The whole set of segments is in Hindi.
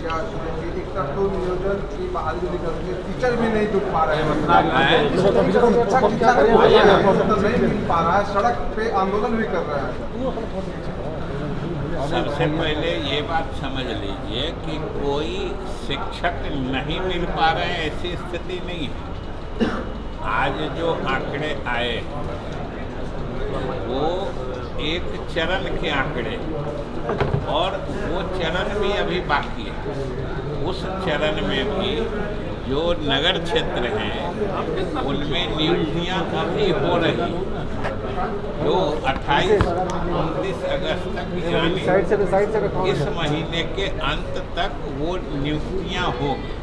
क्या एक तरफ तो नियोजन की बहाली निकल के टीचर भी नहीं जुट पा रहे हैं, मतलब नहीं मिल पा रहा है, सड़क पे आंदोलन भी कर रहे हैं। सबसे पहले ये बात समझ लीजिए कि कोई शिक्षक नहीं मिल पा रहे हैं ऐसी स्थिति नहीं है। आज जो आंकड़े आए वो एक चरण के आंकड़े और वो चरण भी अभी बाकी है। उस चरण में भी जो नगर क्षेत्र हैं उनमें नियुक्तियां अभी हो रही, जो 28-29 अगस्त तक यानी इस महीने के अंत तक वो नियुक्तियां होंगी।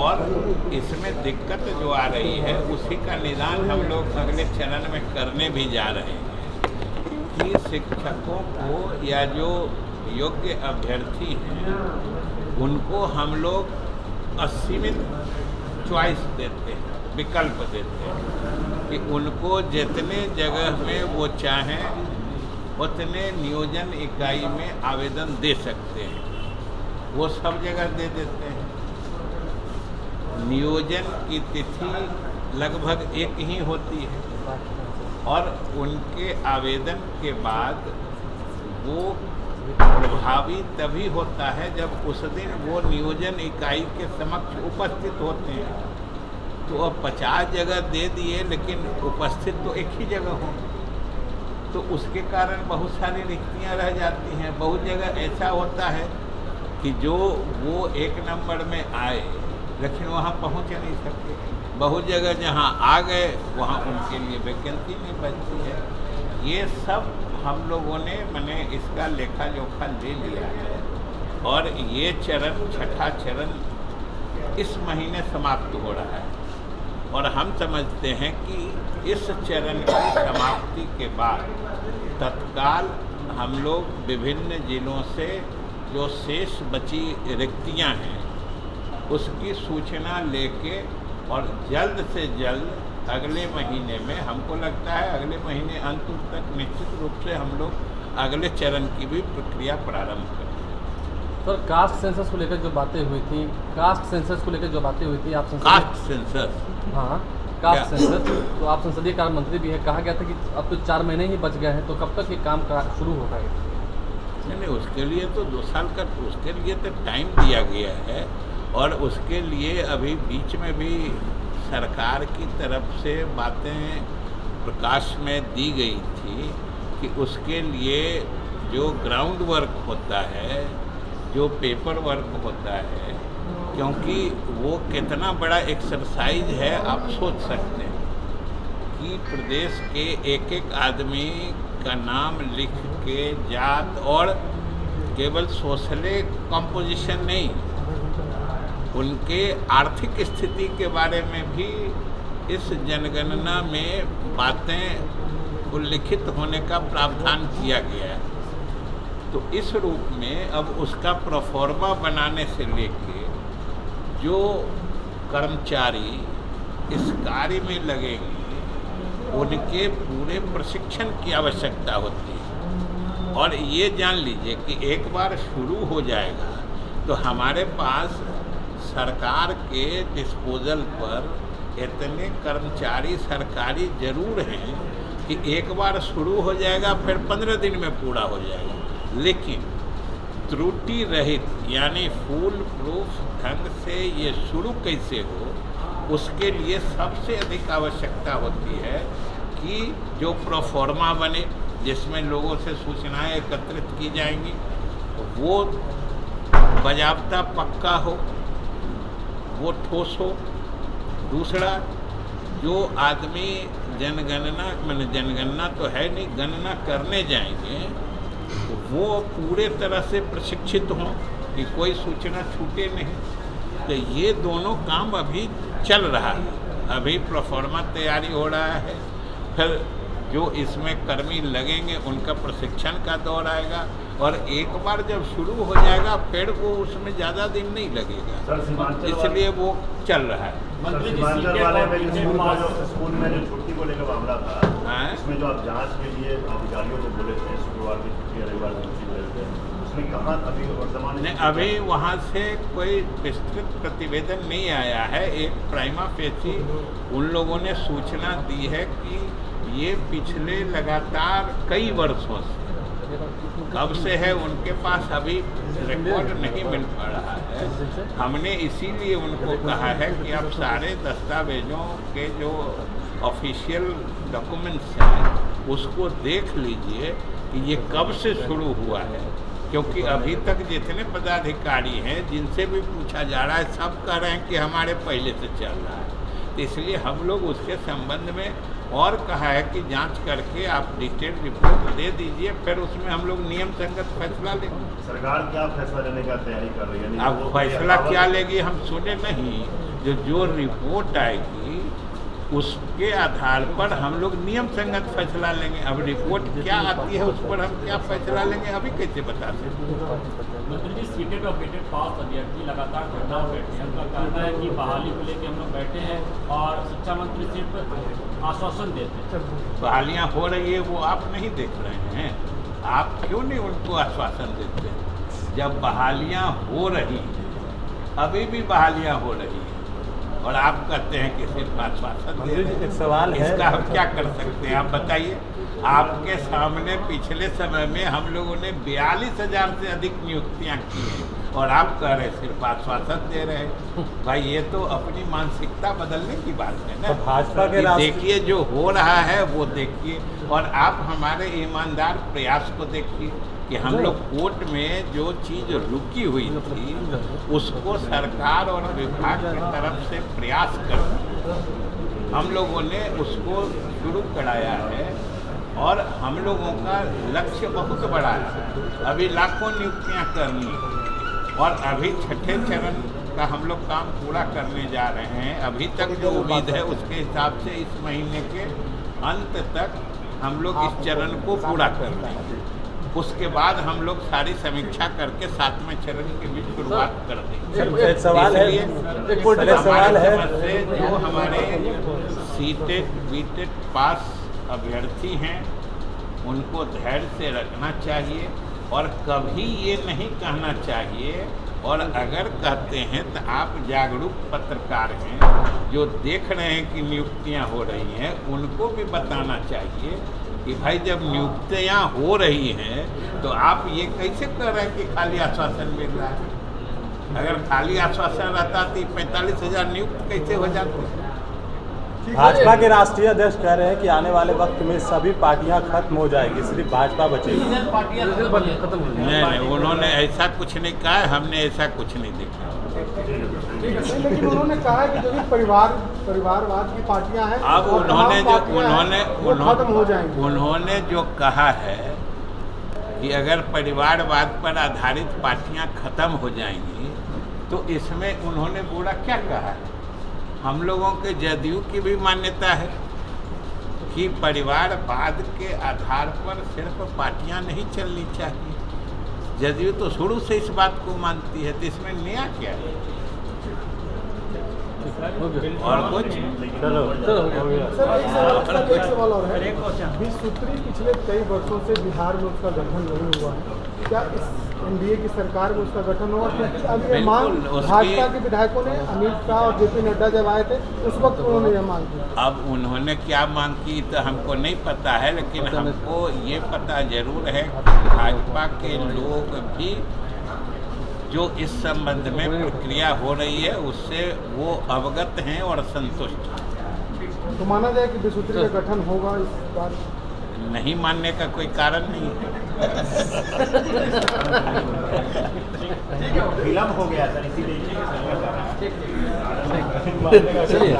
और इसमें दिक्कत जो आ रही है उसी का निदान हम लोग अगले चरण में करने भी जा रहे हैं कि शिक्षकों को या जो योग्य अभ्यर्थी हैं उनको हम लोग असीमित चॉइस देते हैं, विकल्प देते हैं कि उनको जितने जगह में वो चाहें उतने नियोजन इकाई में आवेदन दे सकते हैं, वो सब जगह दे देते हैं। नियोजन की तिथि लगभग एक ही होती है और उनके आवेदन के बाद वो प्रभावी तभी होता है जब उस दिन वो नियोजन इकाई के समक्ष उपस्थित होते हैं। तो अब 50 जगह दे दिए लेकिन उपस्थित तो एक ही जगह होंगे, तो उसके कारण बहुत सारी रिक्तियां रह जाती हैं। बहुत जगह ऐसा होता है कि जो वो 1 नंबर में आए लेकिन वहाँ पहुँच नहीं सकते। बहुत जगह जहाँ आ गए वहाँ उनके लिए वैकेंसी नहीं बचती है। ये सब हम लोगों ने मैंने इसका लेखा जोखा ले लिया है और ये चरण, छठा चरण इस महीने समाप्त हो रहा है और हम समझते हैं कि इस चरण की समाप्ति के बाद तत्काल हम लोग विभिन्न जिलों से जो शेष बची रिक्तियां हैं उसकी सूचना लेके और जल्द से जल्द अगले महीने में, हमको लगता है अगले महीने अंत तक निश्चित रूप से हम लोग अगले चरण की भी प्रक्रिया प्रारंभ करेंगे। सर, कास्ट सेंसस को लेकर जो बातें हुई थी, कास्ट सेंसस को लेकर जो बातें हुई थी, आप कास्ट सेंसस, हाँ कास्ट सेंसस, तो आप संसदीय कार्य मंत्री भी है, कहा गया था कि अब तो 4 महीने ही बच गए हैं, तो कब तक ये काम शुरू होगा? नहीं, उसके लिए तो 2 साल का उसके लिए तो टाइम दिया गया है और उसके लिए अभी बीच में भी सरकार की तरफ से बातें प्रकाश में दी गई थी कि उसके लिए जो ग्राउंड वर्क होता है, जो पेपर वर्क होता है, क्योंकि वो कितना बड़ा एक्सरसाइज है आप सोच सकते हैं कि प्रदेश के एक आदमी का नाम लिख के जात और केवल सोशल कंपोजिशन नहीं, उनके आर्थिक स्थिति के बारे में भी इस जनगणना में बातें उल्लिखित होने का प्रावधान किया गया है। तो इस रूप में अब उसका प्रोफॉर्मा बनाने से लेके जो कर्मचारी इस कार्य में लगेंगे उनके पूरे प्रशिक्षण की आवश्यकता होती है। और ये जान लीजिए कि एक बार शुरू हो जाएगा तो हमारे पास सरकार के डिस्पोजल पर इतने कर्मचारी सरकारी जरूर हैं कि एक बार शुरू हो जाएगा फिर 15 दिन में पूरा हो जाएगा, लेकिन त्रुटि रहित यानी फुल प्रूफ ढंग से ये शुरू कैसे हो उसके लिए सबसे अधिक आवश्यकता होती है कि जो प्रोफॉर्मा बने जिसमें लोगों से सूचनाएं एकत्रित की जाएंगी वो बाज़ाब्ता पक्का हो, वो ठोस हो। दूसरा, जो आदमी जनगणना तो है नहीं, गणना करने जाएंगे वो पूरे तरह से प्रशिक्षित हों कि कोई सूचना छूटे नहीं। तो ये दोनों काम अभी चल रहा है, अभी प्रोफॉर्मा तैयारी हो रहा है, फिर जो इसमें कर्मी लगेंगे उनका प्रशिक्षण का दौर आएगा और एक बार जब शुरू हो जाएगा फिर वो उसमें ज़्यादा दिन नहीं लगेगा, इसलिए वो चल रहा है। स्कूल में जो छुट्टी को लेकर मामला था, इसमें जो आप जांच के लिए अधिकारियों को बोले थे शुक्रवार की छुट्टी, रविवार की छुट्टी बोले थे, उसमें कहाँ अभी वर्तमान नहीं, अभी वहाँ से कोई विस्तृत प्रतिवेदन नहीं आया है। एक प्राइमा फेसी उन लोगों ने सूचना दी है कि ये पिछले लगातार कई वर्षों से कब से है उनके पास अभी रिकॉर्ड नहीं मिल पा रहा है। हमने इसीलिए उनको कहा है कि आप सारे दस्तावेजों के जो ऑफिशियल डॉक्यूमेंट्स हैं उसको देख लीजिए कि ये कब से शुरू हुआ है, क्योंकि अभी तक जितने पदाधिकारी हैं जिनसे भी पूछा जा रहा है सब कह रहे हैं कि हमारे पहले से चल रहा है। तो इसलिए हम लोग उसके संबंध में और कहा है कि जांच करके आप डिटेल रिपोर्ट दे दीजिए, फिर उसमें हम लोग नियम संगत फैसला लेंगे। सरकार क्या फैसला लेने का तैयारी कर रही है? अब फैसला क्या लेगी हम सुने नहीं। जो रिपोर्ट आएगी उसके आधार पर हम लोग नियम संगत फैसला लेंगे। अब रिपोर्ट क्या आती है उस पर हम क्या फैसला लेंगे अभी कैसे बता सकते। मंत्री जी, सीटेड और गेटेड पास अभ्यर्थी लगातार धरना बैठे हैं। उनका कहना है कि बहाली को लेकर हम लोग बैठे हैं और शिक्षा मंत्री सिर्फ आश्वासन देते हैं। बहालियाँ हो रही है वो आप नहीं देख रहे हैं, आप क्यों नहीं उनको आश्वासन देते हैं? जब बहालियाँ हो रही हैं, अभी भी बहालियाँ हो रही हैं और आप कहते हैं कि सिर्फ आश्वासन दे रहे हैं। एक सवाल है, इसका हम क्या कर सकते हैं आप बताइए। आपके सामने पिछले समय में हम लोगों ने 42,000 से अधिक नियुक्तियां की हैं और आप कह रहे सिर्फ आश्वासन दे रहे हैं। भाई ये तो अपनी मानसिकता बदलने की बात है ना। भाजपा के देखिए जो हो रहा है वो देखिए और आप हमारे ईमानदार प्रयास को देखिए कि हम लोग कोर्ट में जो चीज़ रुकी हुई थी उसको सरकार और विभाग की तरफ से प्रयास कर हम लोगों ने उसको शुरू कराया है और हम लोगों का लक्ष्य बहुत बड़ा है। अभी लाखों नियुक्तियां करनी है और अभी छठे चरण का हम लोग काम पूरा करने जा रहे हैं। अभी तक जो उम्मीद है उसके हिसाब से इस महीने के अंत तक हम लोग इस चरण को पूरा कर लेंगे। उसके बाद हम लोग सारी समीक्षा करके 7वें चरण की भी शुरुआत कर देंगे। एक सवाल है, जो हमारे सीटेड बीटेड पास अभ्यर्थी हैं उनको धैर्य से रखना चाहिए और कभी ये नहीं कहना चाहिए, और अगर कहते हैं तो आप जागरूक पत्रकार हैं जो देख रहे हैं कि नियुक्तियां हो रही हैं उनको भी बताना चाहिए कि भाई जब नियुक्तियां हो रही हैं तो आप ये कैसे कह रहे हैं कि खाली आश्वासन मिल रहा है। अगर खाली आश्वासन रहता तो 45,000 नियुक्त कैसे हो जाते। भाजपा के राष्ट्रीय अध्यक्ष कह रहे हैं कि आने वाले वक्त में सभी पार्टियां खत्म हो जाएगी, सिर्फ भाजपा बचेगी। खत्म हो नहीं, उन्होंने ऐसा कुछ नहीं कहा है, हमने ऐसा कुछ नहीं देखा। लेकिन उन्होंने कहा है कि जो भी परिवारवाद की पार्टियां हैं अब और उन्होंने तमाम जो पार्टियां हैं, वो खत्म हो जाएंगी। उन्होंने जो कहा है कि अगर परिवारवाद पर आधारित पार्टियां खत्म हो जाएंगी तो इसमें उन्होंने बुरा क्या कहा है। हम लोगों के जदयू की भी मान्यता है कि परिवारवाद के आधार पर सिर्फ पार्टियां नहीं चलनी चाहिए। जदयू तो शुरू से इस बात को मानती है, तो इसमें नया क्या है। और कुछ चलो सर एक सवाल और है। 20 सूत्री पिछले कई वर्षों से बिहार में उसका गठन नहीं हुआ है, क्या इस एनडीए की सरकार में उसका गठन होगा? क्योंकि अब ये मांग भाजपा के विधायकों ने अमित शाह और जेपी नड्डा जब आए थे उस वक्त उन्होंने यह मांग की। अब उन्होंने क्या मांग की तो हमको नहीं पता है, लेकिन हमको ये पता जरूर है कि भाजपा के लोग भी जो इस संबंध में प्रक्रिया हो रही है उससे वो अवगत हैं और संतुष्ट हैं। तो माना जाए कि विसूत्री का गठन होगा इस बार? नहीं मानने का कोई कारण नहीं है। विलम्ब हो गया सर, इसीलिए चलिए